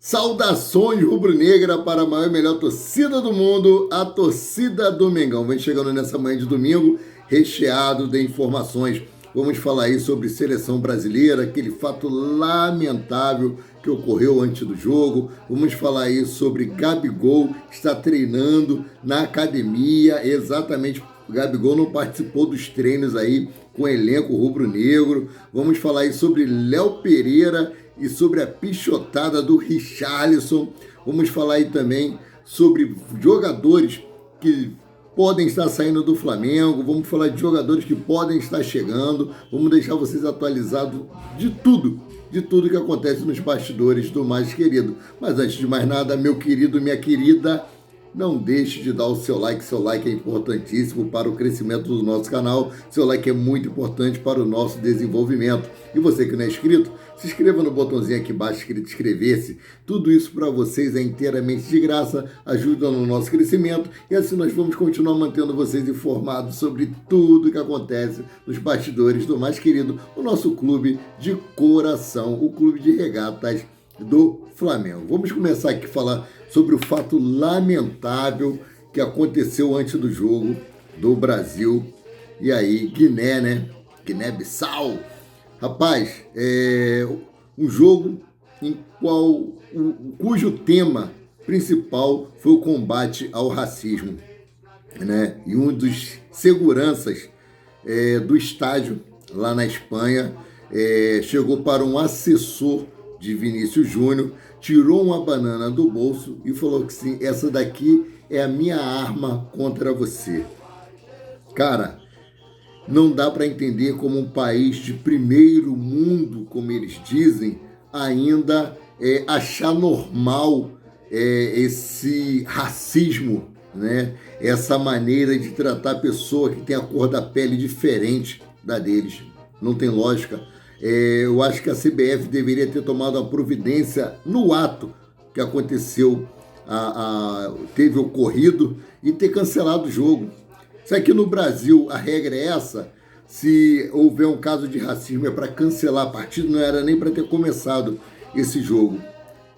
Saudações rubro-negra para a maior e melhor torcida do mundo, a torcida do Mengão. Vem chegando nessa manhã de domingo, recheado de informações. Vamos falar aí sobre seleção brasileira, aquele fato lamentável que ocorreu antes do jogo. Vamos falar aí sobre Gabigol, que está treinando na academia. Exatamente, o Gabigol não participou dos treinos aí com o elenco rubro-negro. Vamos falar aí sobre Léo Pereira e sobre a pichotada do Richarlison. Vamos falar aí também sobre jogadores que podem estar saindo do Flamengo. Vamos falar de jogadores que podem estar chegando. Vamos deixar vocês atualizados de tudo que acontece nos bastidores do mais querido. Mas antes de mais nada, meu querido, minha querida, não deixe de dar o seu like é importantíssimo para o crescimento do nosso canal, seu like é muito importante para o nosso desenvolvimento. E você que não é inscrito, se inscreva no botãozinho aqui embaixo escrito inscrever-se, tudo isso para vocês é inteiramente de graça, ajuda no nosso crescimento e assim nós vamos continuar mantendo vocês informados sobre tudo que acontece nos bastidores do mais querido, o nosso clube de coração, o clube de regatas do Flamengo. Vamos começar aqui a falar sobre o fato lamentável que aconteceu antes do jogo do Brasil e aí Guiné, né? Guiné-Bissau. Rapaz, um jogo em cujo tema principal foi o combate ao racismo, né? E um dos seguranças do estádio lá na Espanha chegou para um assessor de Vinícius Júnior, tirou uma banana do bolso e falou que sim, essa daqui é a minha arma contra você. Cara, não dá para entender como um país de primeiro mundo, como eles dizem, ainda achar normal esse racismo, né? Essa maneira de tratar a pessoa que tem a cor da pele diferente da deles. Não tem lógica. Eu acho que a CBF deveria ter tomado uma providência no ato que aconteceu, teve ocorrido, e ter cancelado o jogo. Se aqui no Brasil a regra é essa, se houver um caso de racismo é para cancelar a partida, não era nem para ter começado esse jogo,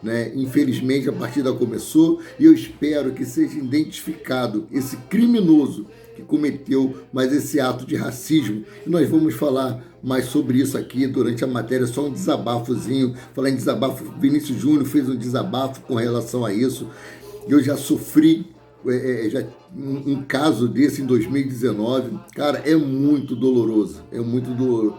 né? Infelizmente a partida começou e eu espero que seja identificado esse criminoso que cometeu mais esse ato de racismo. E nós vamos falar mais sobre isso aqui durante a matéria, só um desabafozinho. Falar em desabafo, Vinícius Júnior fez um desabafo com relação a isso. Eu já sofri um caso desse em 2019. Cara, é muito doloroso,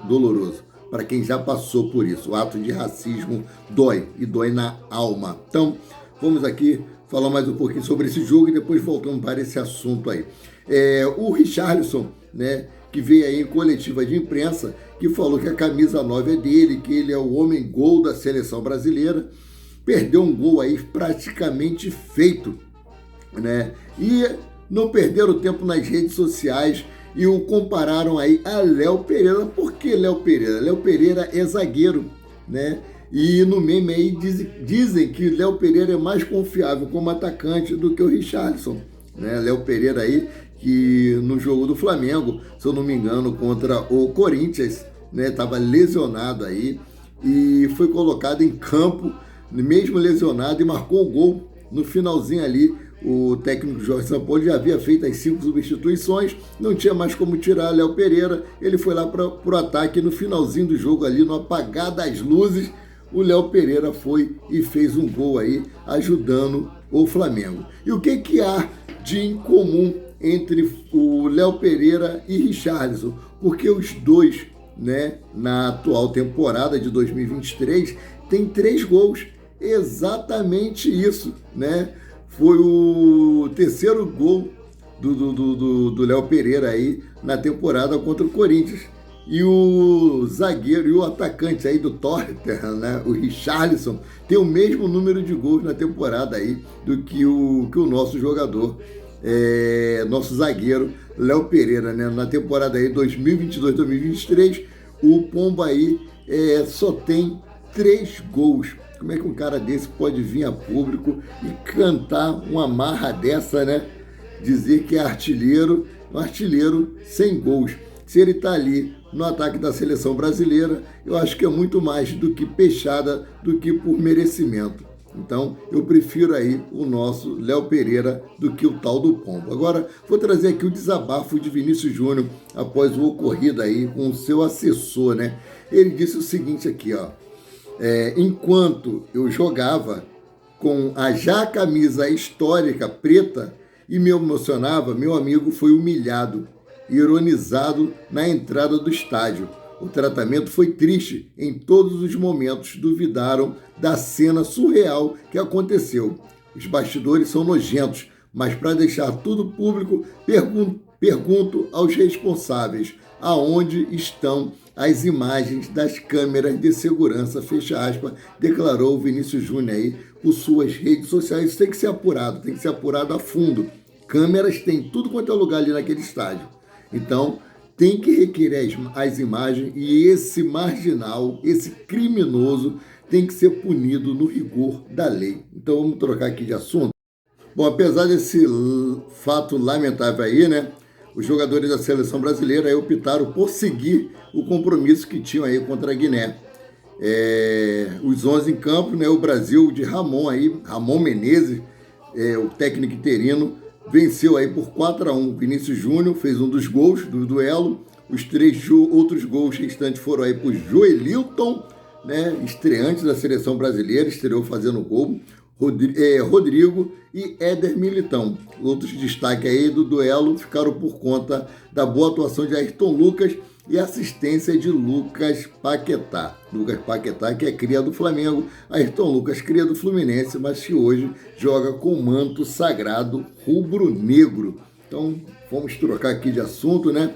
doloroso para quem já passou por isso. O ato de racismo dói, e dói na alma. Então, vamos aqui falar mais um pouquinho sobre esse jogo e depois voltamos para esse assunto aí. O Richarlison, né, que veio aí em coletiva de imprensa, que falou que a camisa 9 é dele, que ele é o homem gol da seleção brasileira, perdeu um gol aí praticamente feito, né, e não perderam tempo nas redes sociais e o compararam aí a Léo Pereira. Por que Léo Pereira? Léo Pereira é zagueiro, né? E no meme aí dizem que Léo Pereira é mais confiável como atacante do que o Richarlison, né? Léo Pereira aí, que no jogo do Flamengo, se eu não me engano, contra o Corinthians, né, estava lesionado aí e foi colocado em campo, mesmo lesionado, e marcou o gol no finalzinho ali. O técnico Jorge Sampaoli já havia feito as 5 substituições, não tinha mais como tirar Léo Pereira, ele foi lá para o ataque no finalzinho do jogo ali, no apagar das luzes, o Léo Pereira foi e fez um gol aí, ajudando o Flamengo. E o que há de incomum entre o Léo Pereira e Richarlison? Porque os dois, né, na atual temporada de 2023, tem 3 gols. Exatamente isso, né? Foi o terceiro gol do Léo Pereira aí na temporada contra o Corinthians. E o zagueiro e o atacante aí do Tottenham, né, o Richarlison, tem o mesmo número de gols na temporada aí do que o nosso jogador, nosso zagueiro Léo Pereira, né? Na temporada aí 2022-2023, o Pomba aí só tem 3 gols. Como é que um cara desse pode vir a público e cantar uma marra dessa, né? Dizer que é artilheiro, um artilheiro sem gols. Se ele está ali no ataque da seleção brasileira, eu acho que é muito mais do que peixada, do que por merecimento. Então, eu prefiro aí o nosso Léo Pereira do que o tal do Pombo. Agora, vou trazer aqui o desabafo de Vinícius Júnior após o ocorrido aí com o seu assessor, né? Ele disse o seguinte aqui, ó. Enquanto eu jogava com a já camisa histórica preta e me emocionava, meu amigo foi humilhado, ironizado na entrada do estádio. O tratamento foi triste. Em todos os momentos duvidaram da cena surreal que aconteceu. Os bastidores são nojentos, mas para deixar tudo público, pergunto aos responsáveis aonde estão as imagens das câmeras de segurança, fecha aspas, declarou Vinícius Júnior aí por suas redes sociais. Isso tem que ser apurado a fundo. Câmeras tem tudo quanto é lugar ali naquele estádio. Então, tem que requerer as imagens e esse marginal, esse criminoso, tem que ser punido no rigor da lei. Então, vamos trocar aqui de assunto. Bom, apesar desse fato lamentável aí, né? Os jogadores da seleção brasileira aí optaram por seguir o compromisso que tinham aí contra a Guiné. Os 11 em campo, né? O Brasil de Ramon Menezes, o técnico interino, venceu aí por 4-1. Vinícius Júnior fez um dos gols do duelo. Os 3 outros gols restantes foram aí por Joelilton, né? Estreante da seleção brasileira, estreou fazendo gol. Rodrigo e Éder Militão. Outros destaques aí do duelo ficaram por conta da boa atuação de Ayrton Lucas e assistência de Lucas Paquetá. Lucas Paquetá, que é cria do Flamengo, Ayrton Lucas, cria do Fluminense, mas que hoje joga com o manto sagrado rubro-negro. Então, vamos trocar aqui de assunto, né?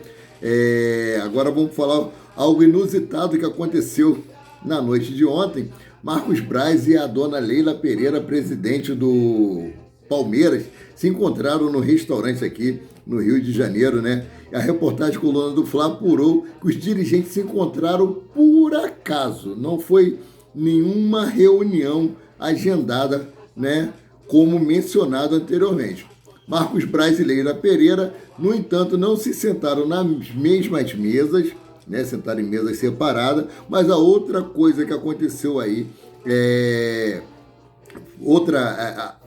Agora vamos falar algo inusitado que aconteceu na noite de ontem. Marcos Braz e a dona Leila Pereira, presidente do Palmeiras, se encontraram no restaurante aqui no Rio de Janeiro, né? A reportagem Coluna do Fla apurou que os dirigentes se encontraram por acaso. Não foi nenhuma reunião agendada, né? Como mencionado anteriormente. Marcos Braz e Leila Pereira, no entanto, não se sentaram nas mesmas mesas, né, sentaram em mesas separadas, mas a outra coisa que aconteceu aí, outra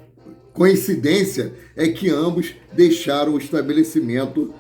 coincidência é que ambos deixaram o estabelecimento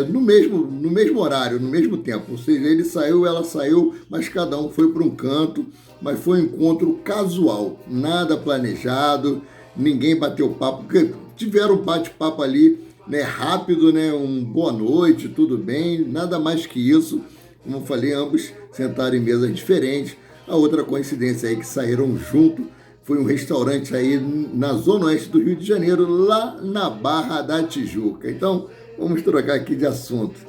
no mesmo horário, no mesmo tempo. Ou seja, ele saiu, ela saiu, mas cada um foi para um canto, mas foi um encontro casual, nada planejado, ninguém bateu papo, porque tiveram um bate-papo ali, né, rápido, né, boa noite, tudo bem, nada mais que isso. Como eu falei, ambos sentaram em mesas diferentes. A outra coincidência aí que saíram junto foi um restaurante aí na zona oeste do Rio de Janeiro, lá na Barra da Tijuca. Então, vamos trocar aqui de assunto.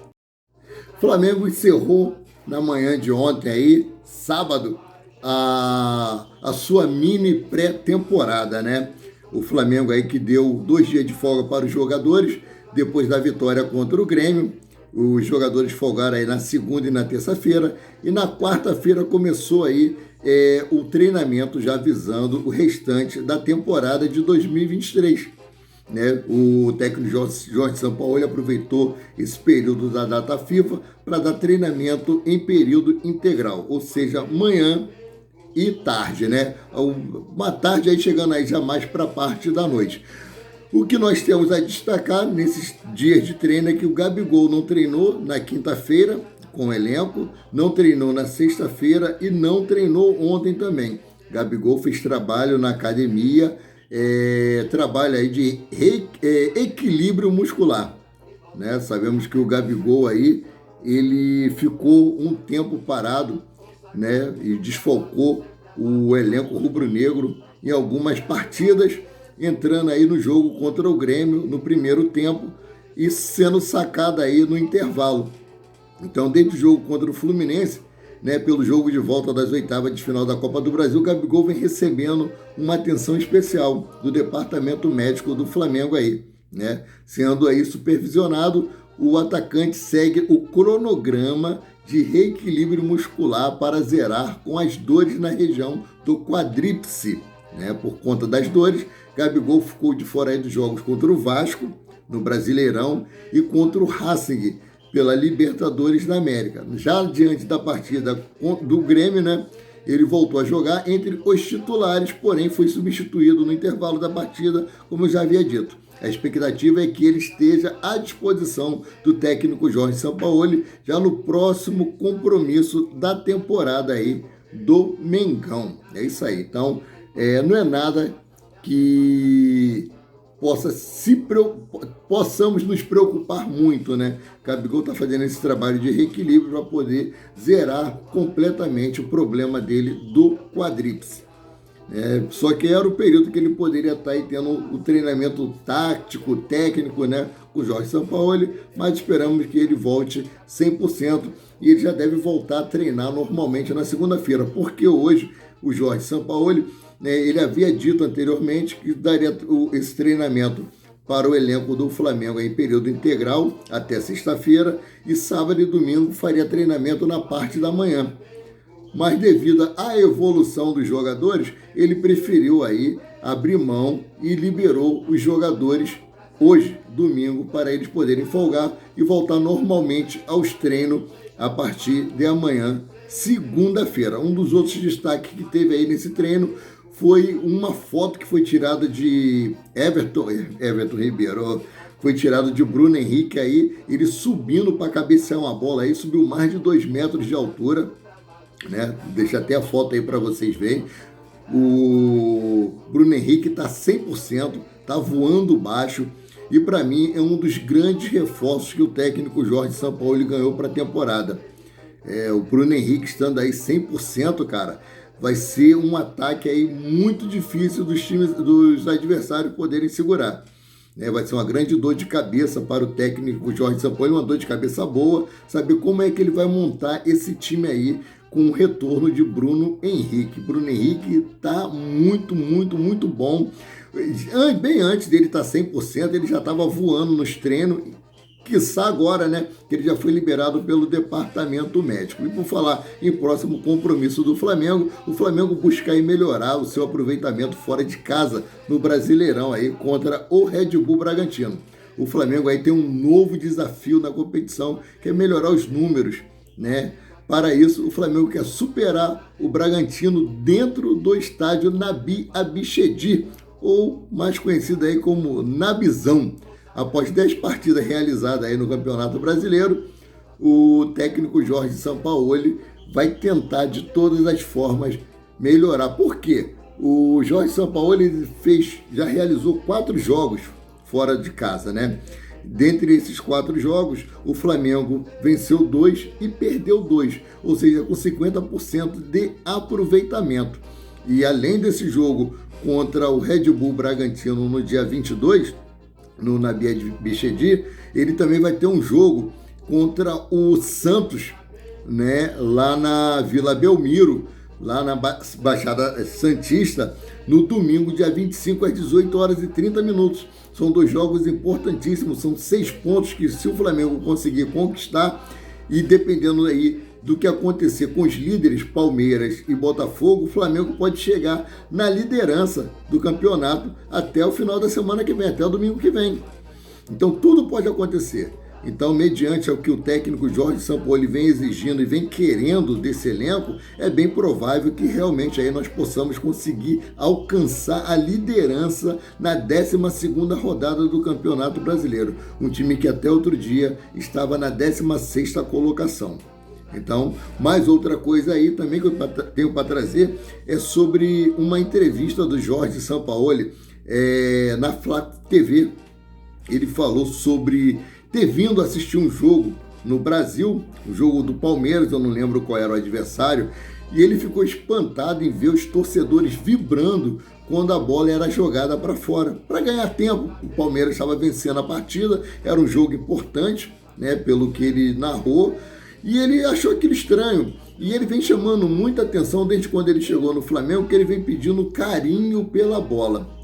Flamengo encerrou na manhã de ontem aí, sábado, a sua mini pré-temporada, né? O Flamengo aí que deu 2 dias de folga para os jogadores, depois da vitória contra o Grêmio. Os jogadores folgaram aí na segunda e na terça-feira, e na quarta-feira começou aí o treinamento já visando o restante da temporada de 2023. Né? O técnico Jorge Sampaoli aproveitou esse período da data FIFA para dar treinamento em período integral, ou seja, manhã e tarde, né? Uma tarde aí chegando aí já mais para a parte da noite. O que nós temos a destacar nesses dias de treino é que o Gabigol não treinou na quinta-feira com o elenco, não treinou na sexta-feira e não treinou ontem também. Gabigol fez trabalho na academia, trabalho aí de equilíbrio muscular. Né? Sabemos que o Gabigol aí, ele ficou um tempo parado, né? E desfalcou o elenco rubro-negro em algumas partidas, entrando aí no jogo contra o Grêmio no primeiro tempo e sendo sacado aí no intervalo. Então, dentro do jogo contra o Fluminense, né, pelo jogo de volta das oitavas de final da Copa do Brasil, o Gabigol vem recebendo uma atenção especial do departamento médico do Flamengo aí, né? Sendo aí supervisionado, o atacante segue o cronograma de reequilíbrio muscular para zerar com as dores na região do quadríceps. Né? Por conta das dores, Gabigol ficou de fora aí dos jogos contra o Vasco, no Brasileirão, e contra o Racing, pela Libertadores da América. Já diante da partida do Grêmio, né, ele voltou a jogar entre os titulares, porém foi substituído no intervalo da partida, como eu já havia dito. A expectativa é que ele esteja à disposição do técnico Jorge Sampaoli já no próximo compromisso da temporada aí do Mengão. É isso aí. Então, não é nada que possamos nos preocupar muito, né? O Gabigol está fazendo esse trabalho de reequilíbrio para poder zerar completamente o problema dele do quadríceps. Só que era o período que ele poderia estar aí tendo o treinamento tático, técnico, né, com o Jorge Sampaoli, mas esperamos que ele volte 100% e ele já deve voltar a treinar normalmente na segunda-feira, porque hoje o Jorge Sampaoli, né, ele havia dito anteriormente que daria esse treinamento para o elenco do Flamengo em período integral até sexta-feira e sábado e domingo faria treinamento na parte da manhã. Mas devido à evolução dos jogadores, ele preferiu aí abrir mão e liberou os jogadores hoje, domingo, para eles poderem folgar e voltar normalmente aos treinos a partir de amanhã, segunda-feira. Um dos outros destaques que teve aí nesse treino foi uma foto que foi tirada de Everton Ribeiro, foi tirado de Bruno Henrique aí, ele subindo para cabecear uma bola aí, subiu mais de 2 metros de altura, né? Deixa até a foto aí para vocês verem. O Bruno Henrique está 100%, está voando baixo e para mim é um dos grandes reforços que o técnico Jorge Sampaoli ganhou para a temporada. O Bruno Henrique estando aí 100%, cara, vai ser um ataque aí muito difícil dos adversários poderem segurar. Vai ser uma grande dor de cabeça para o técnico Jorge Sampaoli, uma dor de cabeça boa, saber como é que ele vai montar esse time aí com o retorno de Bruno Henrique. Bruno Henrique está muito, muito, muito bom. Bem antes dele estar 100%, ele já estava voando nos treinos, quiçá agora, né, que ele já foi liberado pelo departamento médico. E por falar em próximo compromisso do Flamengo, o Flamengo busca aí melhorar o seu aproveitamento fora de casa no Brasileirão aí contra o Red Bull Bragantino. O Flamengo aí tem um novo desafio na competição, que é melhorar os números, né? Para isso, o Flamengo quer superar o Bragantino dentro do estádio Nabi Abichedi, ou mais conhecido aí como Nabizão. Após 10 partidas realizadas aí no Campeonato Brasileiro, o técnico Jorge Sampaoli vai tentar de todas as formas melhorar. Por quê? O Jorge Sampaoli já realizou 4 jogos fora de casa, né? Dentre esses 4 jogos, o Flamengo venceu 2 e perdeu 2, ou seja, com 50% de aproveitamento. E além desse jogo contra o Red Bull Bragantino no dia 22, no Nabi Abichedi, ele também vai ter um jogo contra o Santos, né, lá na Vila Belmiro, lá na Baixada Santista, no domingo, dia 25, às 18 horas e 30 minutos. São 2 jogos importantíssimos, são 6 pontos que, se o Flamengo conseguir conquistar, e dependendo aí do que acontecer com os líderes Palmeiras e Botafogo, o Flamengo pode chegar na liderança do campeonato até o final da semana que vem, até o domingo que vem. Então tudo pode acontecer. Então, mediante o que o técnico Jorge Sampaoli vem exigindo e vem querendo desse elenco, é bem provável que realmente aí nós possamos conseguir alcançar a liderança na 12ª rodada do Campeonato Brasileiro. Um time que até outro dia estava na 16ª colocação. Então, mais outra coisa aí também que eu tenho para trazer é sobre uma entrevista do Jorge Sampaoli na Flá TV. Ele falou sobre ter vindo assistir um jogo no Brasil, o jogo do Palmeiras, eu não lembro qual era o adversário, e ele ficou espantado em ver os torcedores vibrando quando a bola era jogada para fora, para ganhar tempo. O Palmeiras estava vencendo a partida, era um jogo importante, né, pelo que ele narrou, e ele achou aquilo estranho. E ele vem chamando muita atenção desde quando ele chegou no Flamengo, que ele vem pedindo carinho pela bola.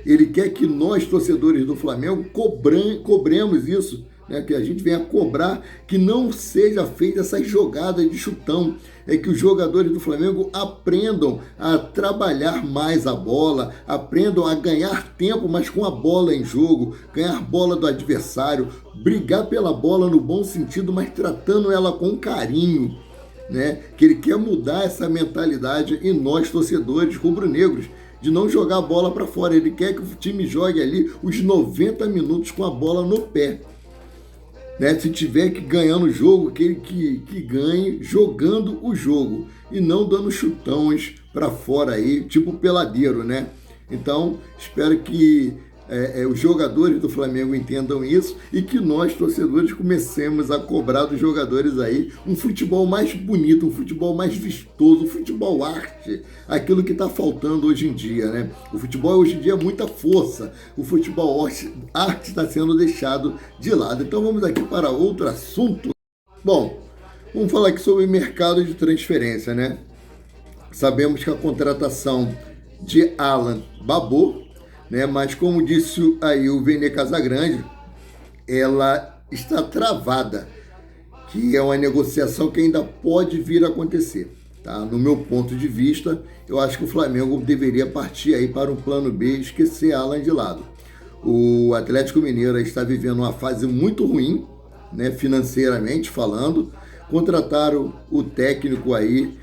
Ele quer que nós, torcedores do Flamengo, cobremos isso, né? Que a gente venha cobrar que não seja feita essa jogada de chutão. É que os jogadores do Flamengo aprendam a trabalhar mais a bola, aprendam a ganhar tempo, mas com a bola em jogo, ganhar bola do adversário, brigar pela bola no bom sentido, mas tratando ela com carinho. né, que ele quer mudar essa mentalidade em nós, torcedores rubro-negros, de não jogar a bola para fora. Ele quer que o time jogue ali os 90 minutos com a bola no pé. Né? Se tiver que ganhar no jogo, que ganhe jogando o jogo e não dando chutões para fora aí, tipo peladeiro, né? Então, espero que os jogadores do Flamengo entendam isso e que nós, torcedores, comecemos a cobrar dos jogadores aí um futebol mais bonito, um futebol mais vistoso, um futebol arte, aquilo que está faltando hoje em dia, né? O futebol hoje em dia é muita força, o futebol arte está sendo deixado de lado. Então vamos aqui para outro assunto. Bom, vamos falar aqui sobre o mercado de transferência, né? Sabemos que a contratação de Alan babou, né? Mas como disse aí o Vene Casagrande, ela está travada, que é uma negociação que ainda pode vir a acontecer. Tá? No meu ponto de vista, eu acho que o Flamengo deveria partir aí para um plano B e esquecer Alan de lado. O Atlético Mineiro está vivendo uma fase muito ruim, né, financeiramente falando. Contrataram o técnico aí,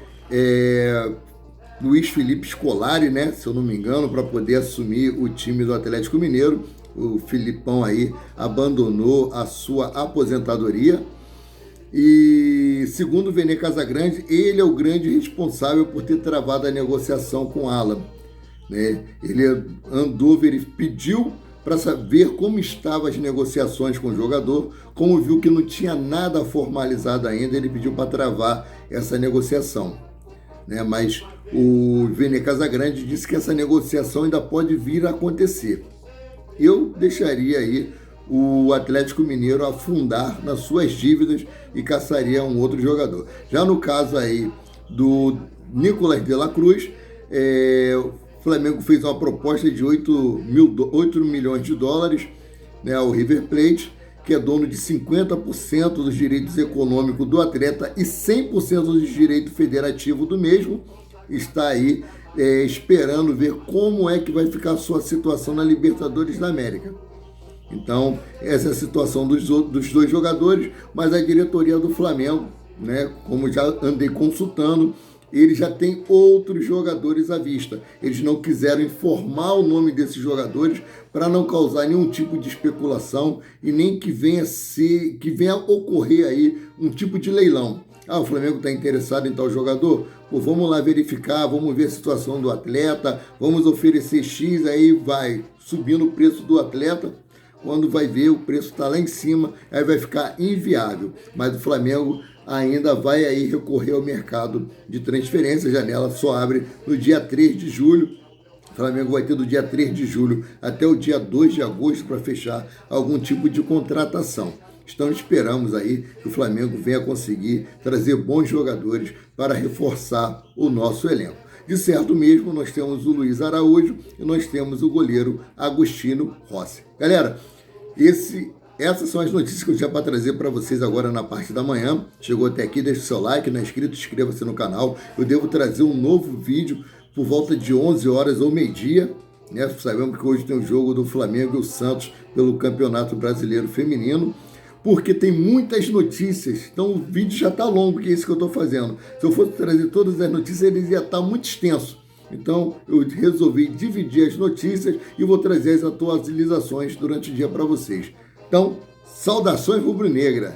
Luiz Felipe Scolari, né, se eu não me engano, para poder assumir o time do Atlético Mineiro. O Filipão aí abandonou a sua aposentadoria. E segundo o Vene Casagrande, ele é o grande responsável por ter travado a negociação com Alan. Né? Ele pediu para saber como estavam as negociações com o jogador, como viu que não tinha nada formalizado ainda, ele pediu para travar essa negociação. Né? Mas o Vene Casagrande disse que essa negociação ainda pode vir a acontecer. Eu deixaria aí o Atlético Mineiro afundar nas suas dívidas e caçaria um outro jogador. Já no caso aí do Nicolas de la Cruz, o Flamengo fez uma proposta de 8 milhões de dólares, né, ao River Plate, que é dono de 50% dos direitos econômicos do atleta e 100% dos direitos federativos do mesmo. Está aí esperando ver como é que vai ficar a sua situação na Libertadores da América. Então, essa é a situação dos dois jogadores, mas a diretoria do Flamengo, né, como já andei consultando, eles já têm outros jogadores à vista. Eles não quiseram informar o nome desses jogadores para não causar nenhum tipo de especulação e nem que venha a ocorrer aí um tipo de leilão. O Flamengo está interessado em tal jogador? Pô, vamos lá verificar, vamos ver a situação do atleta, vamos oferecer X, aí vai subindo o preço do atleta. Quando vai ver, o preço está lá em cima, aí vai ficar inviável. Mas o Flamengo ainda vai aí recorrer ao mercado de transferência. A janela só abre no dia 3 de julho. O Flamengo vai ter do dia 3 de julho até o dia 2 de agosto para fechar algum tipo de contratação. Então esperamos aí que o Flamengo venha conseguir trazer bons jogadores para reforçar o nosso elenco. De certo mesmo, nós temos o Luiz Araújo e nós temos o goleiro Agostinho Rossi. Galera, essas são as notícias que eu tinha para trazer para vocês agora na parte da manhã. Chegou até aqui, deixe o seu like, não é inscrito, inscreva-se no canal. Eu devo trazer um novo vídeo por volta de 11 horas ou meio-dia. Né? Sabemos que hoje tem o jogo do Flamengo e o Santos pelo Campeonato Brasileiro Feminino. Porque tem muitas notícias, então o vídeo já está longo, que é isso que eu estou fazendo. Se eu fosse trazer todas as notícias, ele ia estar muito extenso. Então, eu resolvi dividir as notícias e vou trazer as atualizações durante o dia para vocês. Então, saudações rubro-negra!